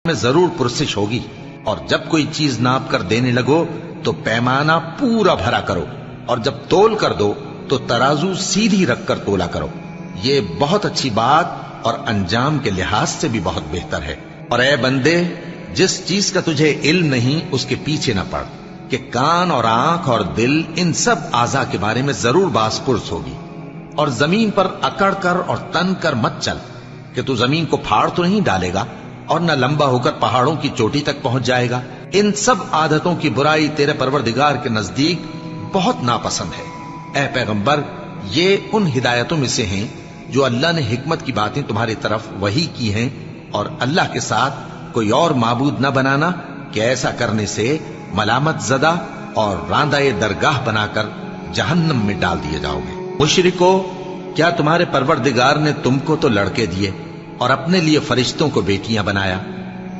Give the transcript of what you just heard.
میں ضرور پرسش ہوگی، اور جب کوئی چیز ناپ کر دینے لگو تو پیمانہ پورا بھرا کرو، اور جب تول کر دو تو ترازو سیدھی رکھ کر تولا کرو۔ یہ بہت اچھی بات اور انجام کے لحاظ سے بھی بہت بہتر ہے۔ اور اے بندے، جس چیز کا تجھے علم نہیں اس کے پیچھے نہ پڑ، کہ کان اور آنکھ اور دل ان سب اعضاء کے بارے میں ضرور باس پرس ہوگی۔ اور زمین پر اکڑ کر اور تن کر مت چل، کہ تو زمین کو پھاڑ تو نہیں ڈالے گا اور نہ لمبا ہو کر پہاڑوں کی چوٹی تک پہنچ جائے گا۔ ان سب عادتوں کی برائی تیرے پروردگار کے نزدیک بہت ناپسند ہے۔ اے پیغمبر، یہ ان ہدایتوں میں سے ہیں جو اللہ نے حکمت کی باتیں تمہاری طرف وحی کی ہیں، اور اللہ کے ساتھ کوئی اور معبود نہ بنانا، کہ ایسا کرنے سے ملامت زدہ اور راندہ درگاہ بنا کر جہنم میں ڈال دیے جاؤ گے۔ مشرکو، کیا تمہارے پروردگار نے تم کو تو لڑکے دیے اور اپنے لیے فرشتوں کو بیٹیاں بنایا؟